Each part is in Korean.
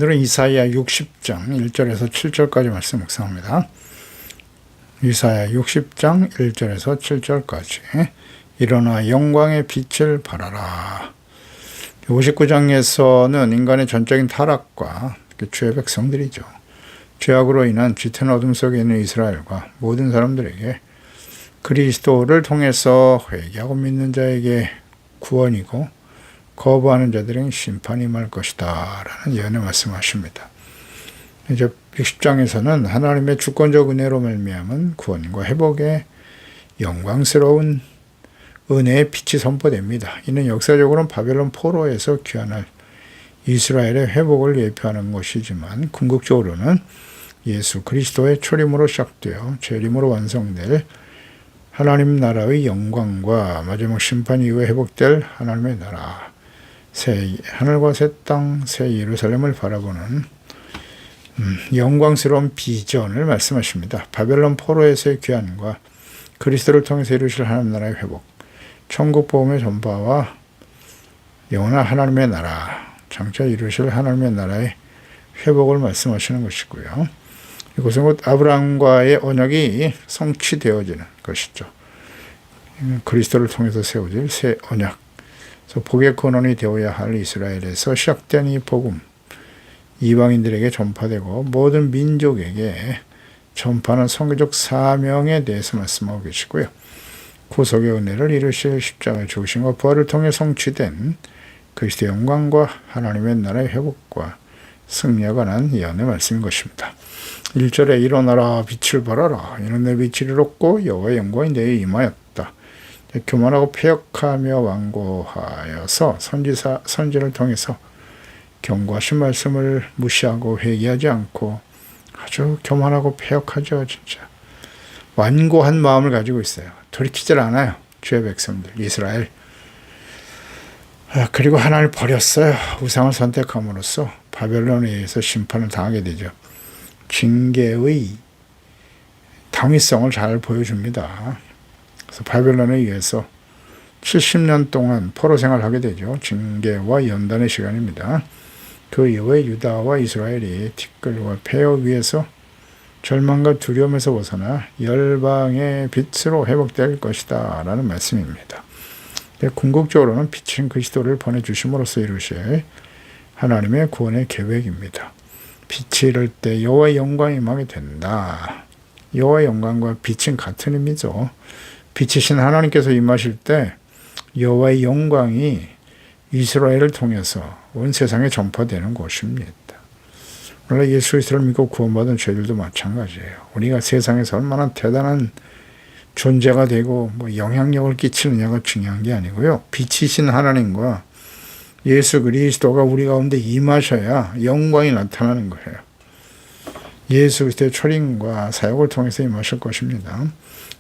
오늘은 이사야 60장 1절에서 7절까지 말씀 묵상합니다. 이사야 60장 1절에서 7절까지. 일어나 영광의 빛을 발하라. 59장에서는 인간의 전적인 타락과 주의 백성들이죠. 죄악으로 인한 짙은 어둠 속에 있는 이스라엘과 모든 사람들에게 그리스도를 통해서 회개하고 믿는 자에게 구원이고 거부하는 자들에게 심판이 임할 것이다 라는 예언을 말씀하십니다. 이제 60장에서는 하나님의 주권적 은혜로 말미암은 구원과 회복의 영광스러운 은혜의 빛이 선포됩니다. 이는 역사적으로는 바벨론 포로에서 귀환할 이스라엘의 회복을 예표하는 것이지만 궁극적으로는 예수 그리스도의 초림으로 시작되어 재림으로 완성될 하나님 나라의 영광과 마지막 심판 이후에 회복될 하나님의 나라, 새 하늘과 새 땅, 새 예루살렘을 바라보는 영광스러운 비전을 말씀하십니다. 바벨론 포로에서의 귀환과 그리스도를 통해서 이루실 하나님 나라의 회복, 천국 복음의 전파와 영원한 하나님의 나라, 장차 이루실 하나님의 나라의 회복을 말씀하시는 것이고요. 이것은 곧 아브라함과의 언약이 성취되어지는 것이죠. 그리스도를 통해서 세워질 새 언약. 그래서 복의 근원이 되어야 할 이스라엘에서 시작된 이 복음, 이방인들에게 전파되고 모든 민족에게 전파하는 선교적 사명에 대해서 말씀하고 계시고요. 구속의 은혜를 이루실 십자가의 죽으심과 부활을 통해 성취된 그리스도의 영광과 하나님의 나라의 회복과 승리에 관한 예언의 말씀인 것입니다. 1절에 일어나라 빛을 발하라 이는 내 빛이 이롭고 여호와의 영광이 내게 임하였다. 교만하고 패역하며 완고하여서 선지를 통해서 경고하신 말씀을 무시하고 회개하지 않고 아주 교만하고 패역하죠. 진짜 완고한 마음을 가지고 있어요. 돌이키질 않아요. 주의 백성들 이스라엘. 그리고 하나님을 버렸어요. 우상을 선택함으로써 바벨론에 의해서 심판을 당하게 되죠. 징계의 당위성을 잘 보여줍니다. 그래서 바벨론에 의해서 70년 동안 포로 생활하게 되죠. 징계와 연단의 시간입니다. 그 이후에 유다와 이스라엘이 티끌과 폐역 위에서 절망과 두려움에서 벗어나 열방의 빛으로 회복될 것이다 라는 말씀입니다. 궁극적으로는 빛인 그리스도를 보내주심으로써 이루실 하나님의 구원의 계획입니다. 빛이 이를 때 여호와의 영광이 임하게 된다. 여호와의 영광과 빛은 같은 의미죠. 빛이신 하나님께서 임하실 때 여호와의 영광이 이스라엘을 통해서 온 세상에 전파되는 것입니다. 원래 예수 그리스도를 믿고 구원받은 저희들도 마찬가지예요. 우리가 세상에서 얼마나 대단한 존재가 되고 영향력을 끼치느냐가 중요한 게 아니고요. 빛이신 하나님과 예수 그리스도가 우리 가운데 임하셔야 영광이 나타나는 거예요. 예수 그리스도의 초림과 사역을 통해서 임하실 것입니다.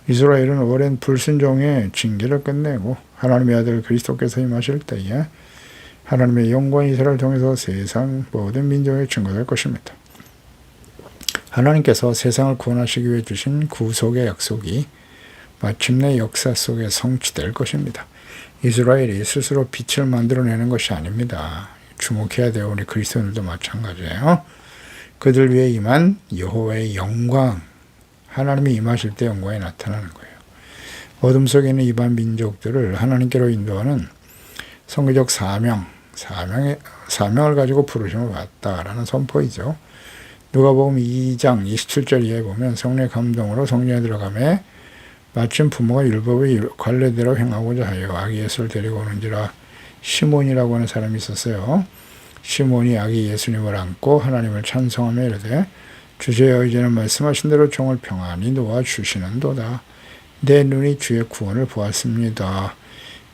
이스라엘은 오랜 불순종의 징계를 끝내고 하나님의 아들 그리스도께서 임하실 때에 하나님의 영광이 이스라엘을 통해서 세상 모든 민족에 증거될 것입니다. 하나님께서 세상을 구원하시기 위해 주신 구속의 약속이 마침내 역사 속에 성취될 것입니다. 이스라엘이 스스로 빛을 만들어내는 것이 아닙니다. 주목해야 돼요. 우리 그리스도인들도 마찬가지예요. 그들 위해 임한 여호와의 영광, 하나님이 임하실 때 영광이 나타나는 거예요. 어둠 속에 있는 이방 민족들을 하나님께로 인도하는 선교적 사명을 가지고 부르심을 받았다라는 선포이죠. 누가복음 2장 27절 이하에 보면 성령의 감동으로 성전에 들어가매 마침 부모가 율법의 관례대로 행하고자 하여 아기 예수를 데리고 오는지라 시몬이라고 하는 사람이 있었어요. 시몬이 아기 예수님을 안고 하나님을 찬송하며 이르되 주제여 이제는 말씀하신 대로 종을 평안히 놓아주시는도다. 내 눈이 주의 구원을 보았습니다.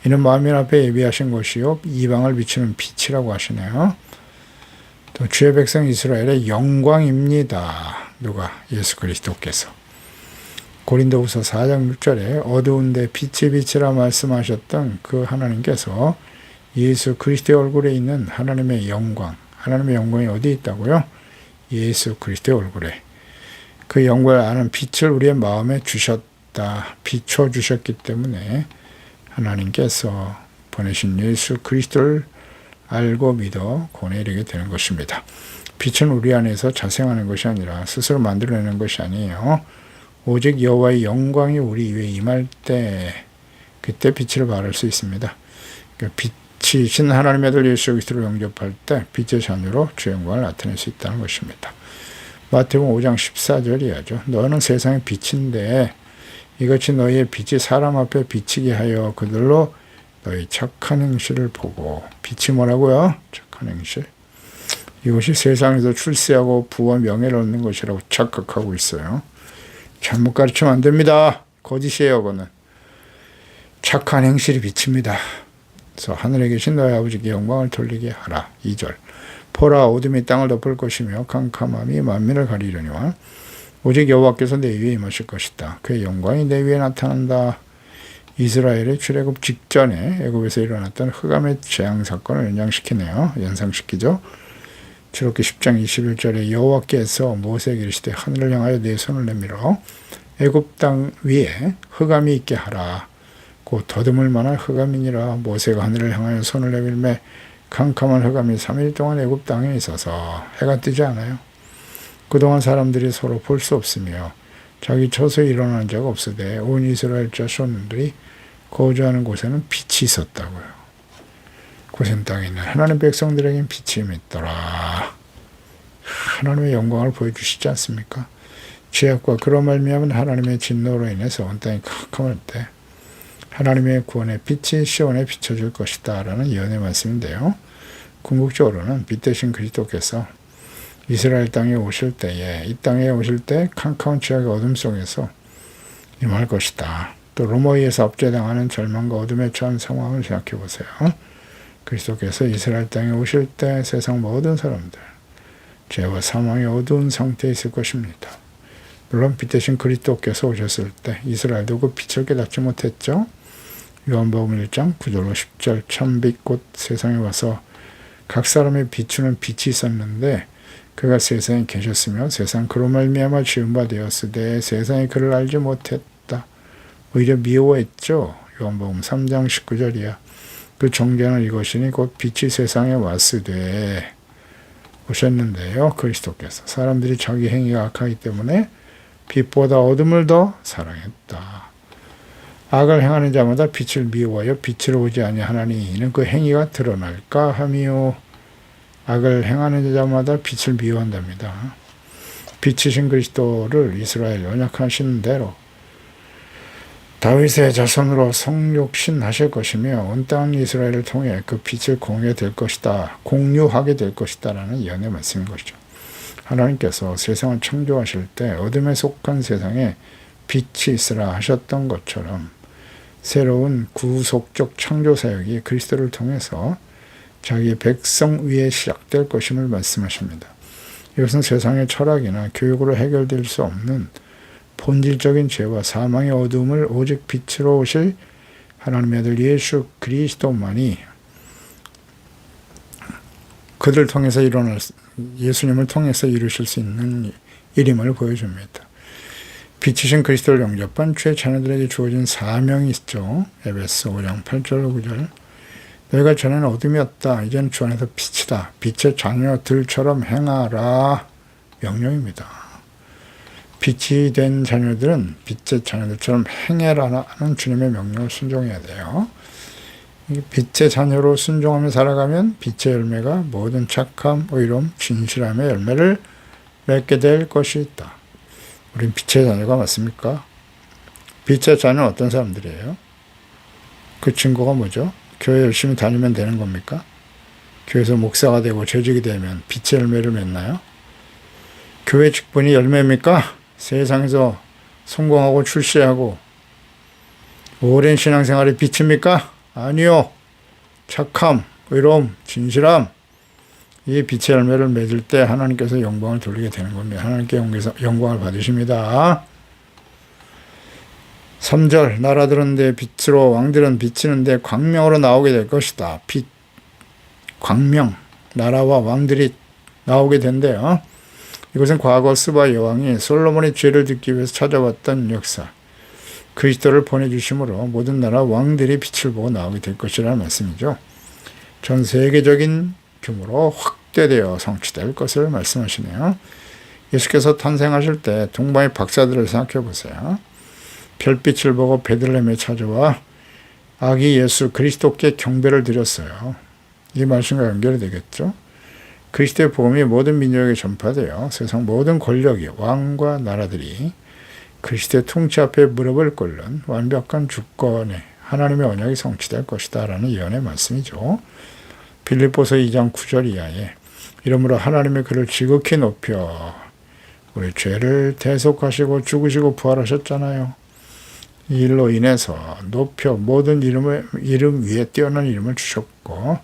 이는 만민 앞에 예비하신 것이요 이방을 비추는 빛이라고 하시네요. 또 주의 백성 이스라엘의 영광입니다. 누가? 예수 그리스도께서. 고린도후서 4장 6절에 어두운데 빛이 빛이라 말씀하셨던 그 하나님께서 예수 그리스도의 얼굴에 있는 하나님의 영광이 어디 있다고요? 예수 그리스도의 얼굴에. 그 영광을 아는 빛을 우리의 마음에 주셨다. 비춰주셨기 때문에 하나님께서 보내신 예수 그리스도를 알고 믿어 구원에 이르게 되는 것입니다. 빛은 우리 안에서 자생하는 것이 아니라 스스로 만들어내는 것이 아니에요. 오직 여호와의 영광이 우리 위에 임할 때 그때 빛을 발할 수 있습니다. 빛이신 하나님의 아들 예수 그리스도를 영접할 때 빛의 자녀로 주 영광을 나타낼 수 있다는 것입니다. 마태복음 5장 14절이야죠. 너는 세상의 빛인데 이것이 너희의 빛이 사람 앞에 비치게 하여 그들로 너희 착한 행실을 보고. 빛이 뭐라고요? 착한 행실. 이것이 세상에서 출세하고 부와 명예를 얻는 것이라고 착각하고 있어요. 잘못 가르치면 안 됩니다. 거짓이에요. 그거는. 착한 행실이 빛입니다. 그래서 하늘에 계신 너희 아버지께 영광을 돌리게 하라. 2절. 보라 어둠이 땅을 덮을 것이며 캄캄함이 만민을 가리려니와 오직 여호와께서 내 위에 임하실 것이다. 그의 영광이 내 위에 나타난다. 이스라엘의 출애굽 직전에 애굽에서 일어났던 흑암의 재앙 사건을 연상시키죠. 출애굽기 10장 21절에 여호와께서 모세에게 이르시되 하늘을 향하여 내 손을 내밀어 애굽 땅 위에 흑암이 있게 하라. 곧 더듬을 만한 흑암이니라. 모세가 하늘을 향하여 손을 내밀매 캄캄한 흑암이 3일 동안 애굽 땅에 있어서 해가 뜨지 않아요. 그동안 사람들이 서로 볼 수 없으며 자기 처소에 일어난 자가 없으되 온 이스라엘 자손들이 거주하는 곳에는 빛이 있었다고요. 고센 땅에 있는 하나님 백성들에겐 빛이 있더라. 하나님의 영광을 보여주시지 않습니까? 죄악과 그로 말미암은 하나님의 진노로 인해서 온 땅이 캄캄할 때 하나님의 구원의 빛이 시온에 비춰줄 것이다 라는 예언의 말씀인데요. 궁극적으로는 빛 대신 그리스도께서 이스라엘 땅에 오실 때에 이 땅에 오실 때 캄캄한 죄악의 어둠 속에서 임할 것이다. 또 로마에서 압제당하는 절망과 어둠에 처한 상황을 생각해 보세요. 그리스도께서 이스라엘 땅에 오실 때 세상 모든 사람들 죄와 사망의 어두운 상태에 있을 것입니다. 물론 빛 대신 그리스도께서 오셨을 때 이스라엘도 그 빛을 깨닫지 못했죠. 요한복음 1장 9절로 10절 참 빛 곧 세상에 와서 각 사람의 비추는 빛이 있었는데 그가 세상에 계셨으며 세상 그로 말미암아 지은 바 되었으되 세상이 그를 알지 못했다. 오히려 미워했죠. 요한복음 3장 19절이야. 그 정죄는 이것이니 곧 빛이 세상에 왔으되 오셨는데요. 그리스도께서 사람들이 자기 행위가 악하기 때문에 빛보다 어둠을 더 사랑했다. 악을 행하는 자마다 빛을 미워하여 빛으로 오지 아니하나니 이는 그 행위가 드러날까 하미요. 악을 행하는 자마다 빛을 미워한답니다. 빛이신 그리스도를 이스라엘 언약하신 대로 다윗의 자손으로 성육신하실 것이며 온 땅 이스라엘을 통해 그 빛을 공유하게 될 것이다 라는 예언의 말씀인 것이죠. 하나님께서 세상을 창조하실 때 어둠에 속한 세상에 빛이 있으라 하셨던 것처럼 새로운 구속적 창조 사역이 그리스도를 통해서 자기의 백성 위에 시작될 것임을 말씀하십니다. 이것은 세상의 철학이나 교육으로 해결될 수 없는 본질적인 죄와 사망의 어둠을 오직 빛으로 오실 하나님의 아들 예수 그리스도만이 그들 통해서 예수님을 통해서 이루실 수 있는 일임을 보여줍니다. 빛이신 그리스도를 영접한 주의 자녀들에게 주어진 사명이 있죠. 에베소 5장 8절 9절 너희가 전에는 어둠이었다. 이제는 주 안에서 빛이다. 빛의 자녀들처럼 행하라. 명령입니다. 빛이 된 자녀들은 빛의 자녀들처럼 행해라는 주님의 명령을 순종해야 돼요. 빛의 자녀로 순종하며 살아가면 빛의 열매가 모든 착함, 의로움, 진실함의 열매를 맺게 될 것이 있다. 우린 빛의 자녀가 맞습니까? 빛의 자녀는 어떤 사람들이에요? 그 증거가 뭐죠? 교회 열심히 다니면 되는 겁니까? 교회에서 목사가 되고 재직이 되면 빛의 열매를 맺나요? 교회 직분이 열매입니까? 세상에서 성공하고 출세하고 오랜 신앙생활의 빛입니까? 아니요. 착함, 의로움, 진실함 이 빛의 열매를 맺을 때 하나님께서 영광을 돌리게 되는 겁니다. 하나님께 영광을 받으십니다. 3절 나라들은 내 빛으로 왕들은 비치는데 광명으로 나오게 될 것이다. 빛, 광명, 나라와 왕들이 나오게 된대요. 이것은 과거 스바 여왕이 솔로몬의 죄를 듣기 위해서 찾아왔던 역사. 그리스도를 보내주심으로 모든 나라 왕들이 빛을 보고 나오게 될 것이라는 말씀이죠. 전 세계적인 규모로 확대되어 성취될 것을 말씀하시네요. 예수께서 탄생하실 때 동방의 박사들을 생각해 보세요. 별빛을 보고 베들레헴에 찾아와 아기 예수 그리스도께 경배를 드렸어요. 이 말씀과 연결이 되겠죠. 그리스도의 복음이 모든 민족에게 전파되어 세상 모든 권력이 왕과 나라들이 그리스도의 통치 앞에 무릎을 꿇는 완벽한 주권에 하나님의 언약이 성취될 것이다 라는 예언의 말씀이죠. 빌립보서 2장 9절 이하에 이러므로 하나님의 그를 지극히 높여 우리 죄를 대속하시고 죽으시고 부활하셨잖아요. 이 일로 인해서 높여 모든 이름 위에 뛰어난 이름을 주셨고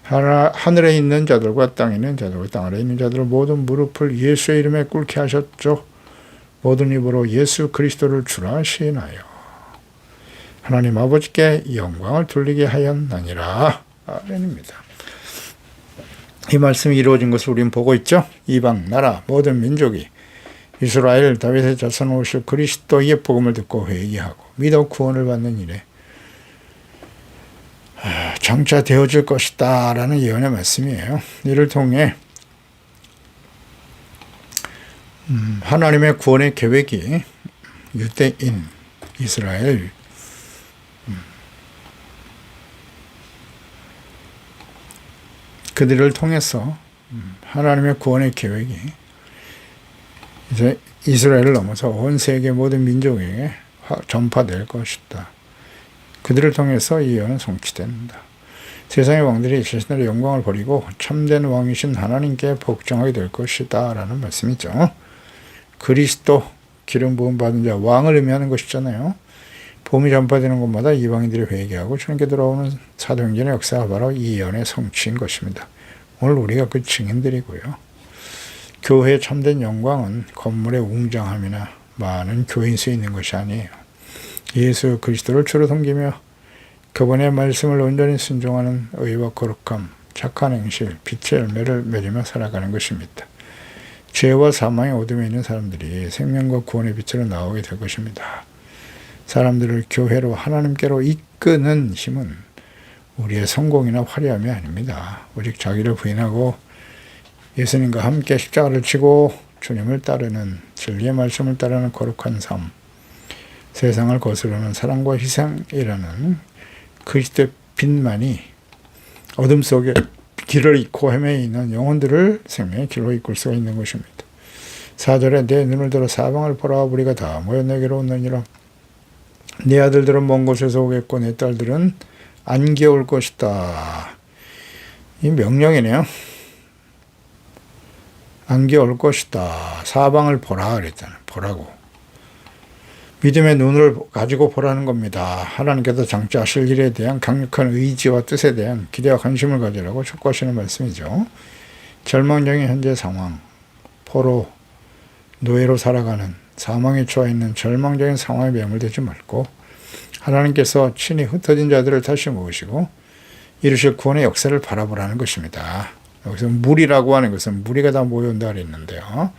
하늘에 있는 자들과 땅에 있는 자들과 땅 아래에 있는 자들 모든 무릎을 예수의 이름에 꿇게 하셨죠. 모든 입으로 예수 그리스도를 주라 시인하여 하나님 아버지께 영광을 돌리게 하였나니라. 아멘입니다. 이 말씀이 이루어진 것을 우리는 보고 있죠. 이방 나라 모든 민족이 이스라엘 다윗의 자손 오실 그리스도의 복음을 듣고 회개하고 믿어 구원을 받는 일에 장차 되어질 것이다 라는 예언의 말씀이에요. 이를 통해 하나님의 구원의 계획이 유대인, 이스라엘, 그들을 통해서 하나님의 구원의 계획이 이제 이스라엘을 넘어서 온 세계 모든 민족에게 전파될 것이다. 그들을 통해서 이 예언은 성취된다. 세상의 왕들이 자신들의 영광을 버리고 참된 왕이신 하나님께 복종하게 될 것이다 라는 말씀이죠. 그리스도 기름 부음 받은 자 왕을 의미하는 것이잖아요. 복음이 전파되는 곳마다 이방인들이 회개하고 주님께 돌아오는 사도행전의 역사가 바로 이 예언의 성취인 것입니다. 오늘 우리가 그 증인들이고요. 교회의 참된 영광은 건물의 웅장함이나 많은 교인 수에 있는 것이 아니에요. 예수 그리스도를 주로 섬기며 그분의 말씀을 온전히 순종하는 의와 거룩함, 착한 행실, 빛의 열매를 맺으며 살아가는 것입니다. 죄와 사망의 어둠에 있는 사람들이 생명과 구원의 빛으로 나오게 될 것입니다. 사람들을 교회로 하나님께로 이끄는 힘은 우리의 성공이나 화려함이 아닙니다. 오직 자기를 부인하고 예수님과 함께 십자가를 지고 주님을 따르는 진리의 말씀을 따르는 거룩한 삶, 세상을 거스르는 사랑과 희생이라는 그리스도의 빛만이 어둠 속에 길을 잃고 헤매 있는 영혼들을 생명의 길로 이끌 수가 있는 것입니다. 4절에 내 눈을 들어 사방을 보라 우리가 다 모여 내게로 오느니라. 네 아들들은 먼 곳에서 오겠고 내 딸들은 안개 올 것이다. 이 명령이네요. 안개 올 것이다. 사방을 보라 그랬잖아요. 보라고. 믿음의 눈을 가지고 보라는 겁니다. 하나님께서 장차하실 일에 대한 강력한 의지와 뜻에 대한 기대와 관심을 가지라고 촉구하시는 말씀이죠. 절망적인 현재 상황, 포로, 노예로 살아가는 사망에 처해 있는 절망적인 상황에 매몰되지 말고 하나님께서 친히 흩어진 자들을 다시 모으시고 이루실 구원의 역사를 바라보라는 것입니다. 여기서 무리라고 하는 것은 무리가 다 모여온다 그랬는데요.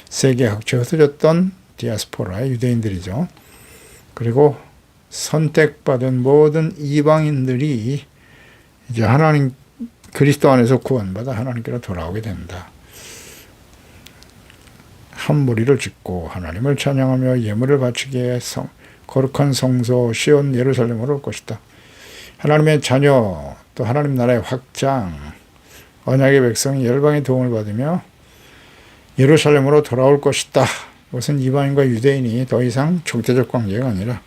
세계 각지에 흩어졌던 디아스포라의 유대인들이죠. 그리고 선택받은 모든 이방인들이 이제 하나님 그리스도 안에서 구원받아 하나님께로 돌아오게 된다. 한 무리를 짓고 하나님을 찬양하며 예물을 바치기에 거룩한 성소 시온 예루살렘으로 올 것이다. 하나님의 자녀 또 하나님 나라의 확장 언약의 백성이 열방의 도움을 받으며 예루살렘으로 돌아올 것이다. 이것은 이방인과 유대인이 더 이상 적대적 관계가 아니라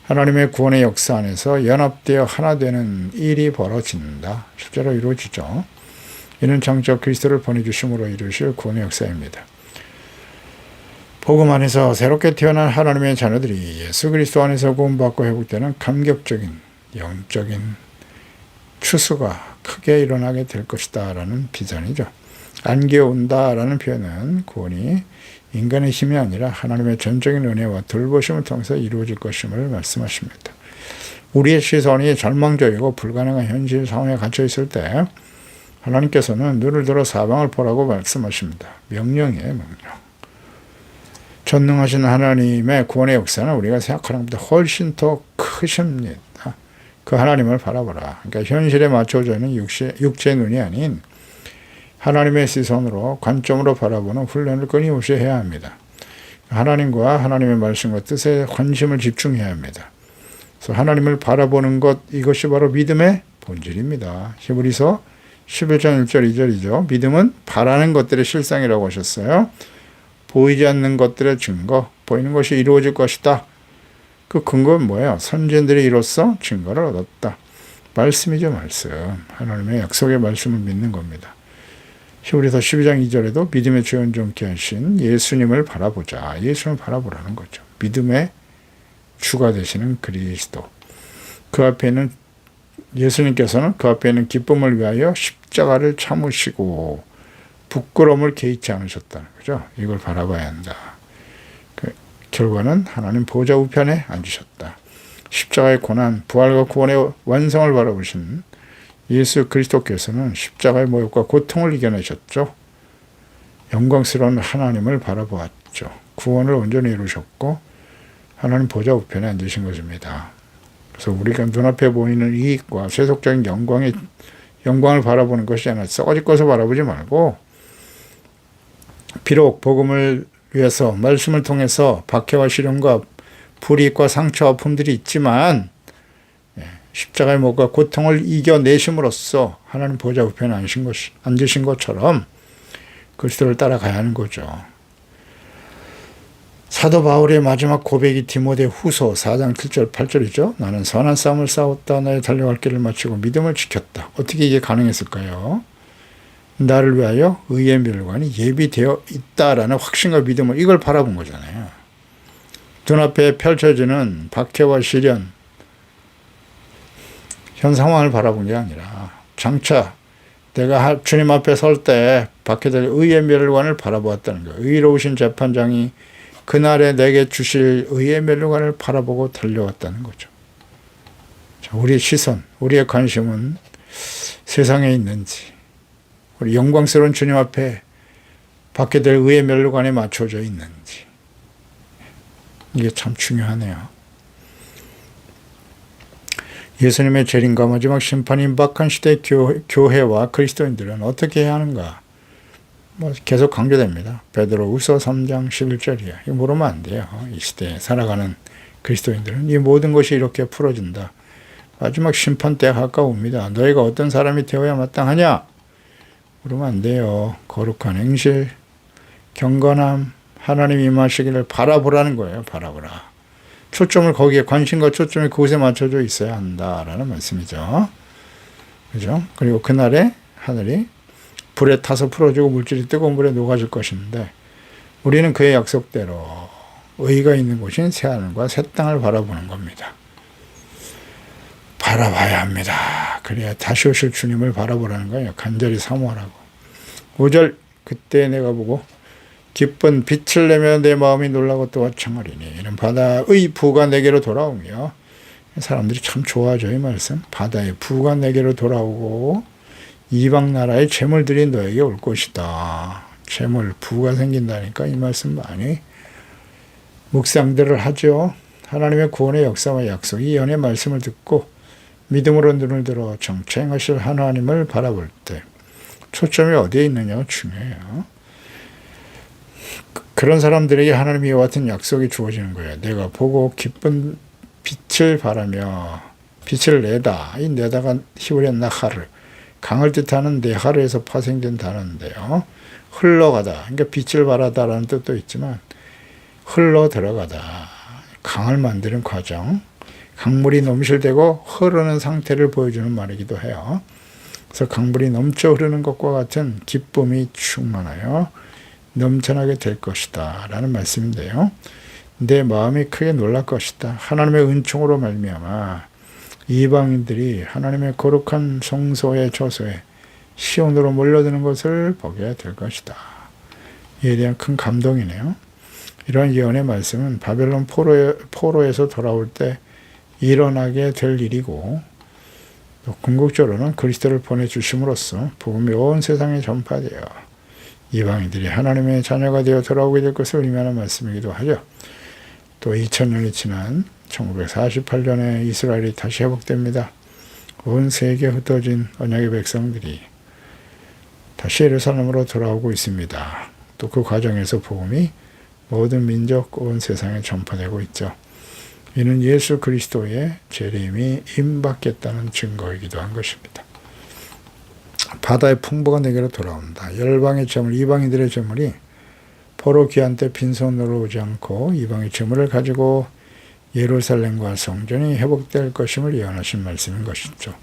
하나님의 구원의 역사 안에서 연합되어 하나 되는 일이 벌어진다. 실제로 이루어지죠. 이는 장차 그리스도를 보내주심으로 이루실 구원의 역사입니다. 복음 안에서 새롭게 태어난 하나님의 자녀들이 예수 그리스도 안에서 구원받고 회복되는 감격적인 영적인 추수가 크게 일어나게 될 것이다 라는 비전이죠. 안개 온다 라는 표현은 구원이 인간의 힘이 아니라 하나님의 전적인 은혜와 돌보심을 통해서 이루어질 것임을 말씀하십니다. 우리의 시선이 절망적이고 불가능한 현실 상황에 갇혀 있을 때 하나님께서는 눈을 들어 사방을 보라고 말씀하십니다. 명령이에요, 명령. 전능하신 하나님의 구원의 역사는 우리가 생각하는 것보다 훨씬 더 크십니다. 그 하나님을 바라보라. 그러니까 현실에 맞춰져는 육체의 눈이 아닌 하나님의 시선으로 관점으로 바라보는 훈련을 끊임없이 해야 합니다. 하나님과 하나님의 말씀과 뜻에 관심을 집중해야 합니다. 그래서 하나님을 바라보는 것, 이것이 바로 믿음의 본질입니다. 히브리서 11장 1절 2절이죠. 믿음은 바라는 것들의 실상이라고 하셨어요. 보이지 않는 것들의 증거, 보이는 것이 이루어질 것이다. 그 근거는 뭐예요? 선지자들이 이로써 증거를 얻었다. 말씀이죠, 말씀. 하나님의 약속의 말씀을 믿는 겁니다. 히브리서 12장 2절에도 믿음의 주연종케 하신 예수님을 바라보자. 예수님을 바라보라는 거죠. 믿음의 주가 되시는 그리스도. 그 앞에 있는 예수님께서는 그 앞에 있는 기쁨을 위하여 십자가를 참으시고 부끄러움을 개의치 않으셨다는 거죠. 이걸 바라봐야 한다. 그 결과는 하나님 보좌 우편에 앉으셨다. 십자가의 고난, 부활과 구원의 완성을 바라보신 예수 그리스도께서는 십자가의 모욕과 고통을 이겨내셨죠. 영광스러운 하나님을 바라보았죠. 구원을 온전히 이루셨고 하나님 보좌 우편에 앉으신 것입니다. 그래서 우리가 눈앞에 보이는 이익과 세속적인 영광을 바라보는 것이 아니라 썩어질 것을 바라보지 말고, 비록 복음을 위해서 말씀을 통해서 박해와 시련과 불이익과 상처와 아픔들이 있지만 십자가의 목과 고통을 이겨내심으로써 하나님 보좌 우편에 앉으신 것처럼 그리스도를 따라가야 하는 거죠. 사도 바울의 마지막 고백이 디모데 후서 4장 7절 8절이죠. 나는 선한 싸움을 싸웠다. 나의 달려갈 길을 마치고 믿음을 지켰다. 어떻게 이게 가능했을까요? 나를 위하여 의의 멸관이 예비되어 있다라는 확신과 믿음을, 이걸 바라본 거잖아요. 눈앞에 펼쳐지는 박해와 시련, 현 상황을 바라본 게 아니라 장차 내가 주님 앞에 설 때 받게 될 의의 멸관을 바라보았다는 거예요. 의로우신 재판장이 그날에 내게 주실 의의 멸관을 바라보고 달려왔다는 거죠. 자, 우리의 시선, 우리의 관심은 세상에 있는지, 우리 영광스러운 주님 앞에 받게 될 의의 멸관에 맞춰져 있는지, 이게 참 중요하네요. 예수님의 재림과 마지막 심판이 임박한 시대 교회와 그리스도인들은 어떻게 해야 하는가? 계속 강조됩니다. 베드로후서 3장 11절이야. 이거 모르면 안 돼요. 이 시대에 살아가는 그리스도인들은 이 모든 것이 이렇게 풀어진다. 마지막 심판 때가 가까웁니다. 너희가 어떤 사람이 되어야 마땅하냐? 모르면 안 돼요. 거룩한 행실, 경건함, 하나님 임하시기를 바라보라는 거예요. 바라보라. 초점을 거기에, 관심과 초점이 그곳에 맞춰져 있어야 한다라는 말씀이죠. 그죠? 그리고 그날에 하늘이 불에 타서 풀어지고 물질이 뜨거운 물에 녹아질 것인데, 우리는 그의 약속대로 의가 있는 곳인 새하늘과 새 땅을 바라보는 겁니다. 바라봐야 합니다. 그래야 다시 오실 주님을 바라보라는 거예요. 간절히 사모하라고. 5절, 그때 내가 보고 기쁜 빛을 내며 내 마음이 놀라고 또 화창하리니 이는 바다의 부가 내게로 돌아오며, 사람들이 참 좋아하죠, 이 말씀. 바다의 부가 내게로 돌아오고 이방 나라의 재물들이 너에게 올 것이다. 재물, 부가 생긴다니까 이 말씀 많이 묵상들을 하죠. 하나님의 구원의 역사와 약속, 이 연의 말씀을 듣고 믿음으로 눈을 들어 정체 행하실 하나님을 바라볼 때 초점이 어디에 있느냐가 중요해요. 그런 사람들에게 하나님이 이와 같은 약속이 주어지는 거예요. 내가 보고 기쁜 빛을 바라며 빛을 내다. 이 내다가 히브리어 나하르, 강을 뜻하는 네하르에서 파생된 단어인데요. 흘러가다. 그러니까 빛을 바라다라는 뜻도 있지만 흘러 들어가다. 강을 만드는 과정. 강물이 넘실대고 흐르는 상태를 보여주는 말이기도 해요. 그래서 강물이 넘쳐 흐르는 것과 같은 기쁨이 충만하여 넘쳐나게 될 것이다 라는 말씀인데요. 내 마음이 크게 놀랄 것이다. 하나님의 은총으로 말미암아 이방인들이 하나님의 거룩한 성소의 저소에 시온으로 몰려드는 것을 보게 될 것이다. 이에 대한 큰 감동이네요. 이러한 예언의 말씀은 바벨론 포로에서 돌아올 때 일어나게 될 일이고, 또 궁극적으로는 그리스도를 보내주심으로써 복음이 온 세상에 전파되어 이방인들이 하나님의 자녀가 되어 돌아오게 될 것을 의미하는 말씀이기도 하죠. 또 2000년이 지난 1948년에 이스라엘이 다시 회복됩니다. 온 세계에 흩어진 언약의 백성들이 다시 예루살렘으로 돌아오고 있습니다. 또 그 과정에서 복음이 모든 민족, 온 세상에 전파되고 있죠. 이는 예수 그리스도의 재림이 임박했다는 증거이기도 한 것입니다. 바다의 풍부가 내게로 돌아온다. 열방의 재물, 이방인들의 재물이 포로 귀한 때 빈손으로 오지 않고 이방의 재물을 가지고 예루살렘과 성전이 회복될 것임을 예언하신 말씀인 것이죠.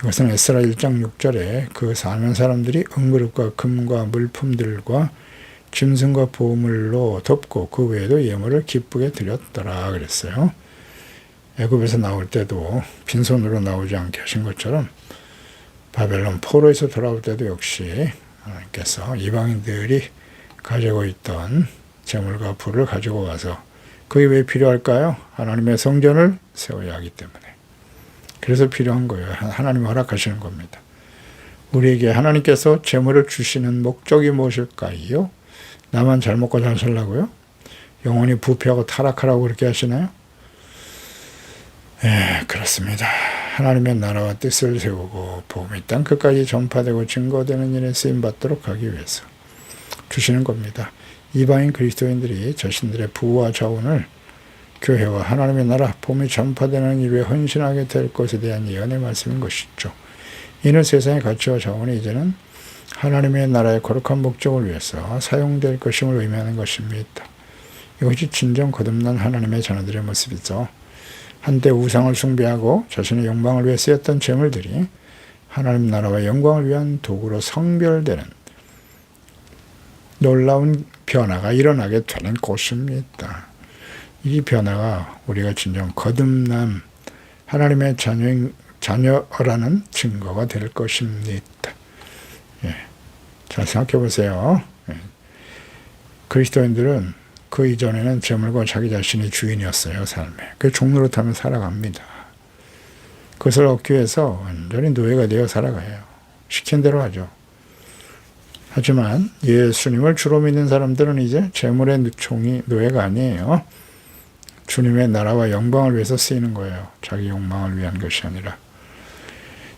이것은 에스라 1장 6절에 그 사는 사람들이 은그릇과 금과 물품들과 짐승과 보물로 덮고 그 외에도 예물을 기쁘게 드렸더라 그랬어요. 애굽에서 나올 때도 빈손으로 나오지 않게 하신 것처럼 바벨론 포로에서 돌아올 때도 역시 하나님께서 이방인들이 가지고 있던 재물과 불을 가지고 와서 그게 왜 필요할까요? 하나님의 성전을 세워야 하기 때문에. 그래서 필요한 거예요. 하나님이 허락하시는 겁니다. 우리에게 하나님께서 재물을 주시는 목적이 무엇일까요? 나만 잘 먹고 잘 살라고요? 영원히 부패하고 타락하라고 그렇게 하시나요? 그렇습니다. 하나님의 나라와 뜻을 세우고 복음이 땅 끝까지 전파되고 증거되는 일에 쓰임받도록 하기 위해서 주시는 겁니다. 이방인 그리스도인들이 자신들의 부와 자원을 교회와 하나님의 나라, 복음이 전파되는 일에 헌신하게 될 것에 대한 예언의 말씀인 것이죠. 이는 세상의 가치와 자원이 이제는 하나님의 나라의 거룩한 목적을 위해서 사용될 것임을 의미하는 것입니다. 이것이 진정 거듭난 하나님의 자녀들의 모습이죠. 한때 우상을 숭배하고 자신의 영광을 위해 쓰였던 재물들이 하나님 나라와 영광을 위한 도구로 성별되는 놀라운 변화가 일어나게 되는 것입니다. 이 변화가 우리가 진정 거듭남 하나님의 자녀라는 증거가 될 것입니다. 잘 생각해 보세요. 그리스도인들은 그 이전에는 재물과 자기 자신이 주인이었어요. 삶에. 그 종로로 타면 살아갑니다. 그것을 얻기 위해서 완전히 노예가 되어 살아가요. 시킨 대로 하죠. 하지만 예수님을 주로 믿는 사람들은 이제 재물의 종이 노예가 아니에요. 주님의 나라와 영광을 위해서 쓰이는 거예요. 자기 욕망을 위한 것이 아니라.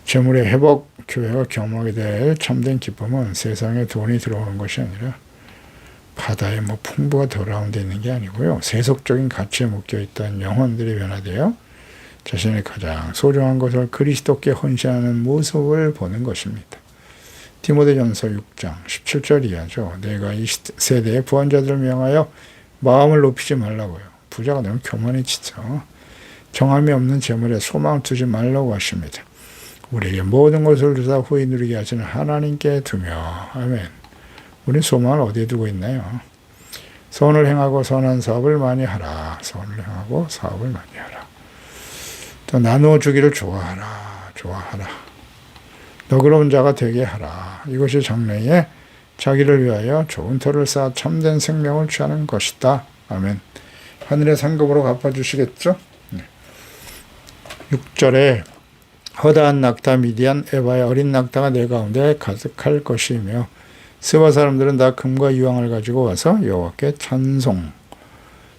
재물의 회복, 교회가 경험하게 될 참된 기쁨은 세상에 돈이 들어오는 것이 아니라 바다에 풍부가 돌아온 데 있는 게 아니고요. 세속적인 가치에 묶여있던 영혼들이 변화되어 자신의 가장 소중한 것을 그리스도께 헌신하는 모습을 보는 것입니다. 디모데전서 6장 17절 이하죠. 내가 이 세대의 부한자들을 명하여 마음을 높이지 말라고요. 부자가 너무 교만해지죠. 정함이 없는 재물에 소망을 두지 말라고 하십니다. 우리에게 모든 것을 주사 후히 누리게 하시는 하나님께 두며 아멘. 우리는 소망을 어디에 두고 있나요? 선을 행하고 선한 사업을 많이 하라. 선을 행하고 사업을 많이 하라. 또 나누어 주기를 좋아하라. 너그러운 자가 되게 하라. 이것이 장래에 자기를 위하여 좋은 터를 쌓아 참된 생명을 취하는 것이다. 아멘. 하늘의 상급으로 갚아주시겠죠? 6절에 허다한 낙타 미디안 에바의 어린 낙타가 내 가운데 가득할 것이며 스바 사람들은 다 금과 유황을 가지고 와서 여호와께 찬송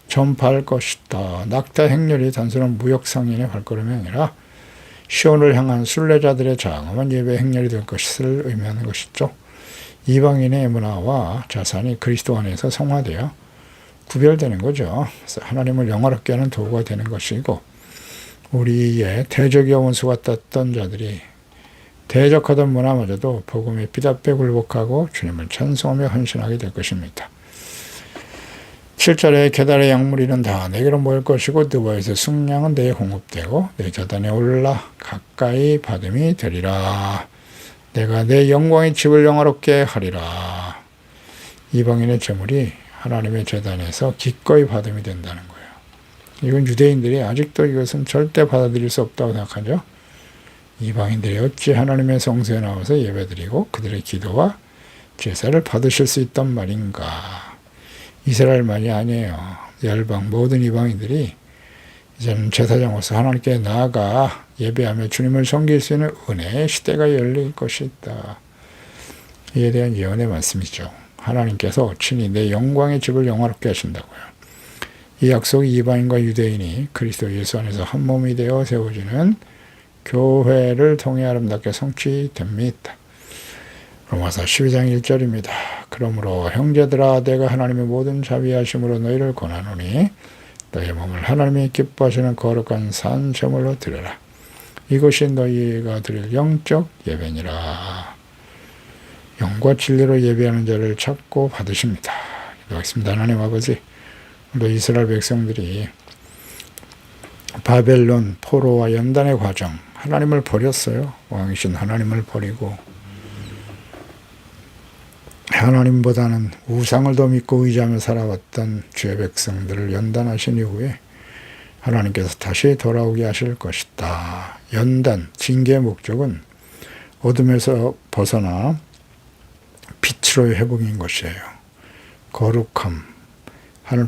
전파할 것이다. 낙타 행렬이 단순한 무역 상인의 발걸음이 아니라 시온을 향한 순례자들의 장엄한 예배 행렬이 될 것을 의미하는 것이죠. 이방인의 문화와 자산이 그리스도 안에서 성화되어 구별되는 거죠. 그래서 하나님을 영화롭게 하는 도구가 되는 것이고 우리의 대적의 원수 같았던 자들이 대적하던 문화마저도 복음에 피답게 굴복하고 주님을 찬송하며 헌신하게 될 것입니다. 7절에 계달의 약물이는 다 내게로 모일 것이고 느와에서 숙량은 내게 공급되고 내 자단에 올라 가까이 받음이 되리라. 내가 내 영광의 집을 영화롭게 하리라. 이방인의 재물이 하나님의 제단에서 기꺼이 받음이 된다는 거예요. 이건 유대인들이 아직도 이것은 절대 받아들일 수 없다고 생각하죠. 이방인들이 어찌 하나님의 성소에 나와서 예배드리고 그들의 기도와 제사를 받으실 수 있단 말인가. 이스라엘만이 아니에요. 열방 모든 이방인들이 이제는 제사장으로서 하나님께 나아가 예배하며 주님을 섬길 수 있는 은혜의 시대가 열릴 것이다. 이에 대한 예언의 말씀이죠. 하나님께서 친히 내 영광의 집을 영화롭게 하신다고요. 이 약속이 이방인과 유대인이 그리스도 예수 안에서 한 몸이 되어 세워지는 교회를 통해 아름답게 성취됩니다. 로마서 12장 1절입니다. 그러므로 형제들아 내가 하나님의 모든 자비하심으로 너희를 권하노니 너희 몸을 하나님이 기뻐하시는 거룩한 산 제물로 드려라. 이것이 너희가 드릴 영적 예배니라. 영과 진리로 예배하는 자를 찾고 받으십니다. 기도하겠습니다. 하나님 아버지, 오늘도 이스라엘 백성들이 바벨론 포로와 연단의 과정, 하나님을 버렸어요. 왕이신 하나님을 버리고 하나님보다는 우상을 더 믿고 의지하며 살아왔던 주의 백성들을 연단하신 이후에 하나님께서 다시 돌아오게 하실 것이다. 연단, 징계의 목적은 어둠에서 벗어나 빛으로의 회복인 것이에요. 거룩함,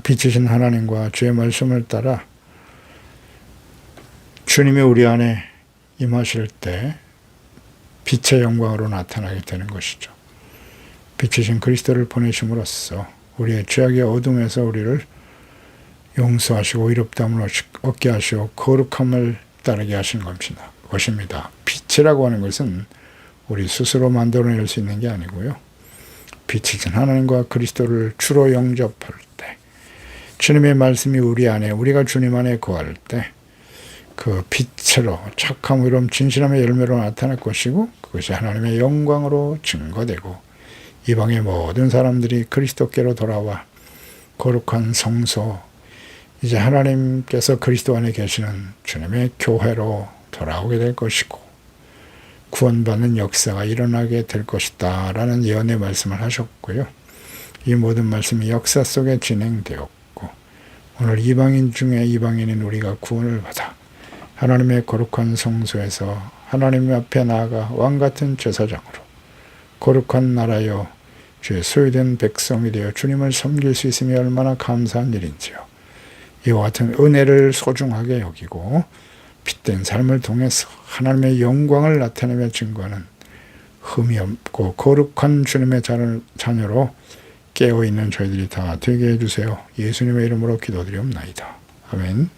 빛이신 하나님과 주의 말씀을 따라 주님이 우리 안에 임하실 때 빛의 영광으로 나타나게 되는 것이죠. 빛이신 그리스도를 보내심으로써 우리의 죄악의 어둠에서 우리를 용서하시고 의롭다함을 얻게 하시고 거룩함을 따르게 하시는 것입니다. 빛이라고 하는 것은 우리 스스로 만들어낼 수 있는 게 아니고요. 빛이신 하나님과 그리스도를 주로 영접할 때, 주님의 말씀이 우리 안에, 우리가 주님 안에 거할 때 그 빛으로 착함, 의로움, 진실함의 열매로 나타날 것이고 그것이 하나님의 영광으로 증거되고 이방의 모든 사람들이 그리스도께로 돌아와 거룩한 성소, 이제 하나님께서 그리스도 안에 계시는 주님의 교회로 돌아오게 될 것이고 구원받는 역사가 일어나게 될 것이다 라는 예언의 말씀을 하셨고요. 이 모든 말씀이 역사 속에 진행되었고 오늘 이방인 중에 이방인인 우리가 구원을 받아 하나님의 거룩한 성소에서 하나님 앞에 나아가 왕같은 제사장으로 거룩한 나라여 주의 소유된 백성이 되어 주님을 섬길 수 있음이 얼마나 감사한 일인지요. 이와 같은 은혜를 소중하게 여기고 빛된 삶을 통해서 하나님의 영광을 나타내며 증거하는 흠이 없고 거룩한 주님의 자녀로 깨어있는 저희들이 다 되게 해주세요. 예수님의 이름으로 기도드리옵나이다. 아멘.